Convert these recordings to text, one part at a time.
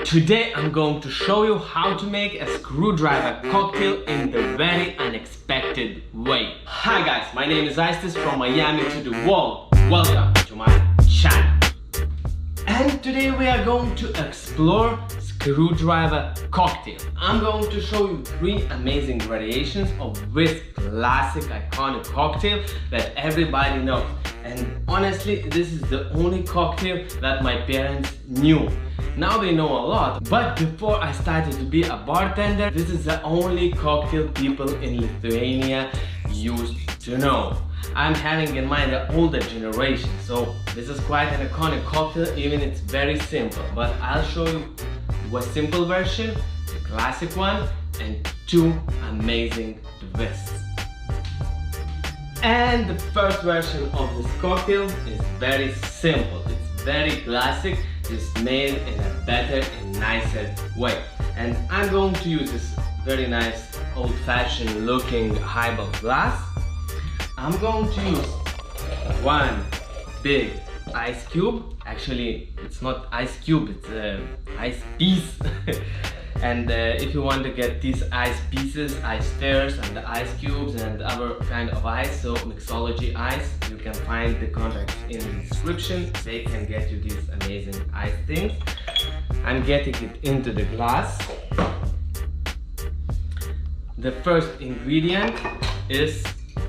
Today I'm going to show you how to make a screwdriver cocktail in the very unexpected way. Hi guys, my name is Istis from Miami to the world. Welcome to my channel. And today we are going to explore screwdriver cocktail. I'm going to show you 3 amazing variations of this classic iconic cocktail that everybody knows. And honestly, this is the only cocktail that my parents knew. Now they know a lot, but before I started to be a bartender, this is the only cocktail people in Lithuania used to know. I'm having in mind the older generation, so this is quite an iconic cocktail, even it's very simple. But I'll show you a simple version, the classic one, and 2 amazing twists. And the first version of this cocktail is very simple. It's very classic, just made in a better and nicer way. And I'm going to use this very nice old-fashioned looking highball glass. I'm going to use 1 big ice cube. Actually, it's not ice cube, it's ice piece. And if you want to get these ice pieces, ice stairs and the ice cubes and other kind of ice, so Mixology ice, you can find the contacts in the description. They can get you these amazing ice things. I'm getting it into the glass. The first ingredient is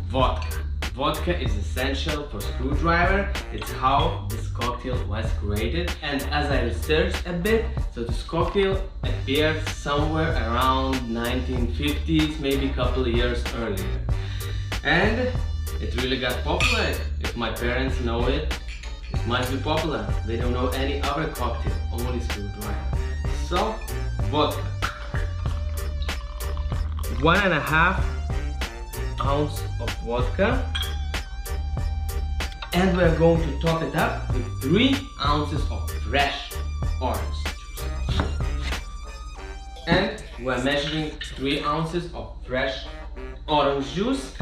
vodka. Vodka is essential for screwdriver. It's how this cocktail was created. And as I researched a bit, so this cocktail appeared somewhere around 1950s, maybe a couple of years earlier. And it really got popular. If my parents know it, it must be popular. They don't know any other cocktail, only screwdriver. So, vodka. 1.5 ounce of vodka. And we're going to top it up with 3 ounces of fresh orange juice. And we're measuring 3 ounces of fresh orange juice.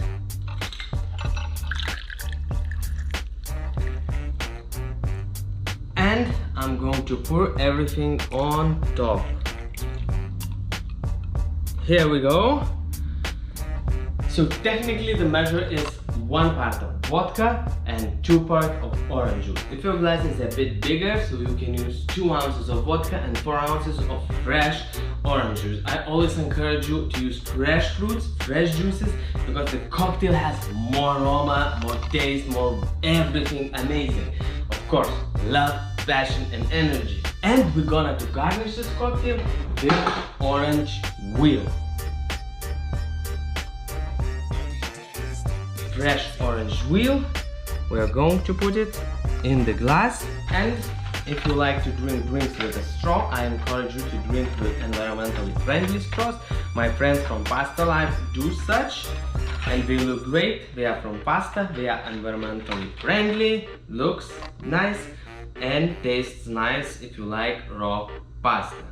And I'm going to pour everything on top. Here we go. So technically the measure is 1 part of vodka and 2 parts of orange juice. If your glass is a bit bigger, so you can use 2 ounces of vodka and 4 ounces of fresh orange juice. I always encourage you to use fresh fruits, fresh juices, because the cocktail has more aroma, more taste, more everything amazing. Of course, love, passion and energy. And we're gonna garnish this cocktail with orange wheel. Fresh orange wheel, we are going to put it in the glass. And if you like to drink drinks with a straw, I encourage you to drink with environmentally friendly straws. My friends from Pasta Life do such and they look great. They are from pasta, they are environmentally friendly, looks nice and tastes nice if you like raw pasta.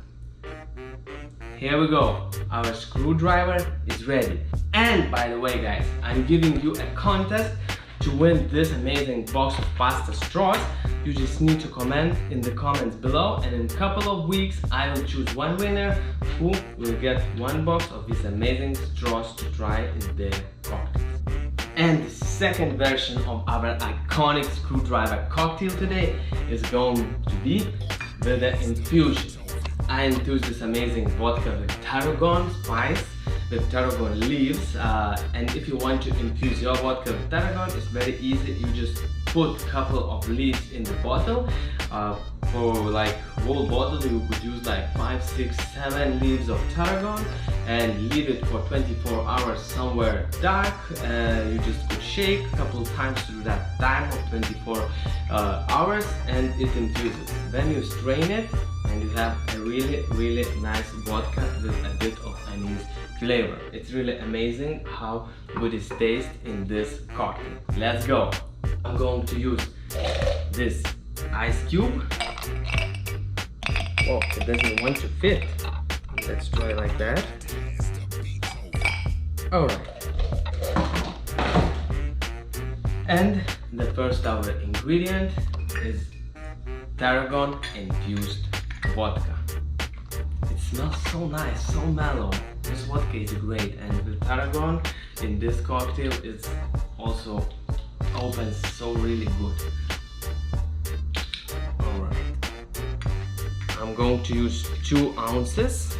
Here we go, our screwdriver is ready. And by the way guys, I'm giving you a contest to win this amazing box of pasta straws. You just need to comment in the comments below, and in a couple of weeks I will choose 1 winner who will get 1 box of these amazing straws to try in their cocktails. And the second version of our iconic screwdriver cocktail today is going to be with the infusion. I infused this amazing vodka with Tarragon spice, with Tarragon leaves, and if you want to infuse your vodka with Tarragon, it's very easy. You just put a couple of leaves in the bottle. For like whole bottle you could use like 5, 6, 7 leaves of Tarragon and leave it for 24 hours somewhere dark. You just could shake a couple of times through that time of 24 hours and it infuses. Then you strain it and you have a really nice vodka with a bit of anise flavor. It's really amazing how good it tastes in this cocktail. Let's go. I'm going to use this ice cube. Oh, it doesn't want to fit. Let's try like that. Alright. And the first our ingredient is Tarragon infused vodka. smells so nice, so mellow. This vodka is great, and with Tarragon in this cocktail it's also opens so really good. Alright, I'm going to use 2 ounces.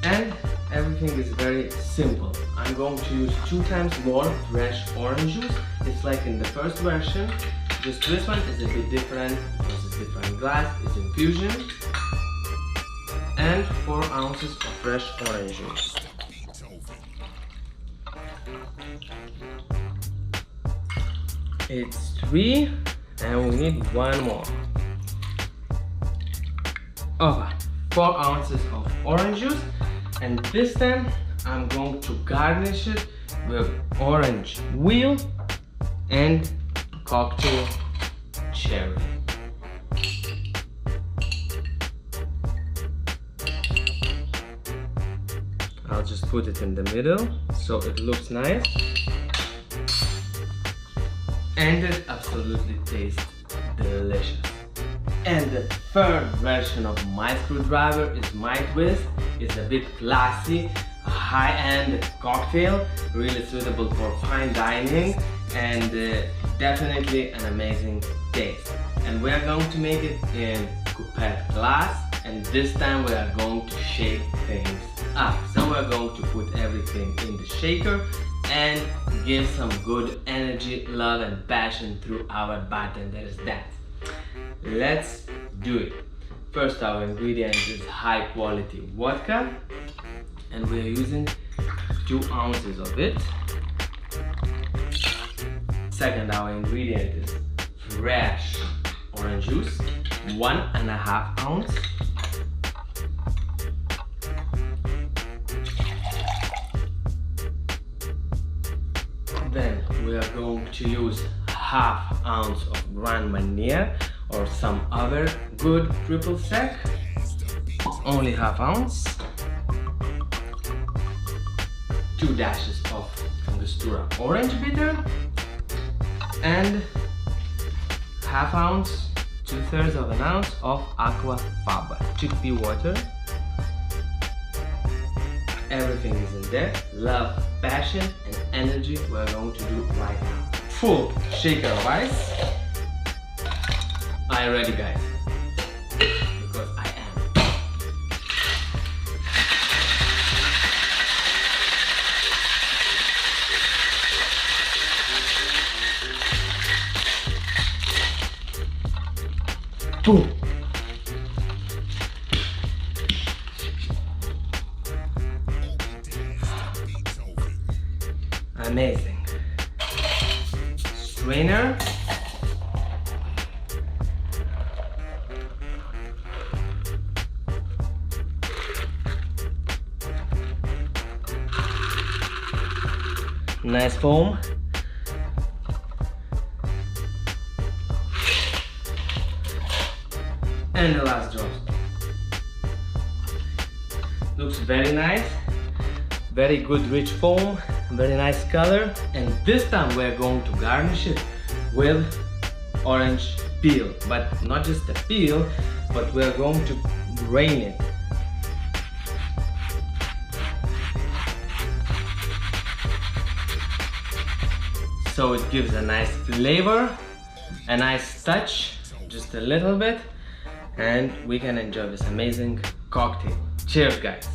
And everything is very simple. I'm going to use 2 times more fresh orange juice. It's like in the first version, just this one is a bit different because it's different glass, it's infusion. And 4 ounces of fresh orange juice. It's 3 and we need 1 more. Okay, 4 ounces of orange juice. And this time I'm going to garnish it with orange wheel and cocktail cherry. I'll just put it in the middle so it looks nice. And it absolutely tastes delicious. And the third version of my screwdriver is my twist. It's a bit classy, a high-end cocktail, really suitable for fine dining, and definitely an amazing taste. And we are going to make it in coupette glass, and this time we are going to shake things up. So we're going to put everything in the shaker and give some good energy, love and passion through our bartender. Is that. Let's do it. First, our ingredient is high quality vodka, and we are using 2 ounces of it. Second, our ingredient is fresh orange juice, 1.5 ounce. Then we are going to use 1/2 ounce of Grand Marnier or some other good triple sec, only 1/2 ounce. 2 dashes of Angostura orange bitter and 1/2 ounce, 2/3 of an ounce of Aqua Faba chickpea water. Everything is in there. Love, passion and energy we're going to do right now. Full shaker of ice. Are you ready, guys? Because I am. Boom. Amazing. Strainer. Nice foam. And the last drop. Looks very nice. Very good rich foam. Very nice color. And this time we're going to garnish it with orange peel. But not just the peel, but we're going to drain it. So it gives a nice flavor, a nice touch, just a little bit, and we can enjoy this amazing cocktail. Cheers, guys!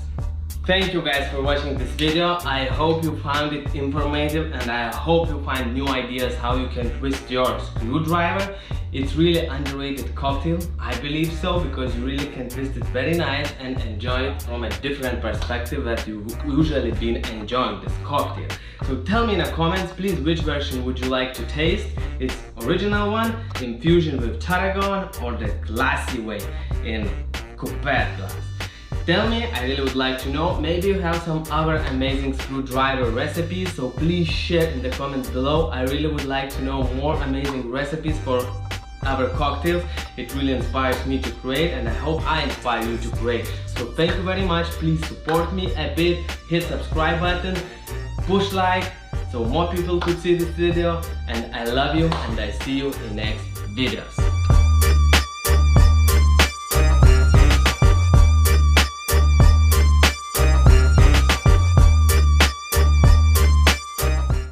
Thank you guys for watching this video. I hope you found it informative, and I hope you find new ideas how you can twist your screwdriver. It's really underrated cocktail, I believe so, because you really can twist it very nice and enjoy it from a different perspective that you usually been enjoying this cocktail. So tell me in the comments, please, which version would you like to taste? It's original one, infusion with Tarragon, or the classy way in coupette glass. Tell me, I really would like to know. Maybe you have some other amazing screwdriver recipes, so please share in the comments below. I really would like to know more amazing recipes for other cocktails. It really inspires me to create, and I hope I inspire you to create. So thank you very much. Please support me a bit, hit subscribe button, push like, so more people could see this video. And I love you, and I see you in next videos.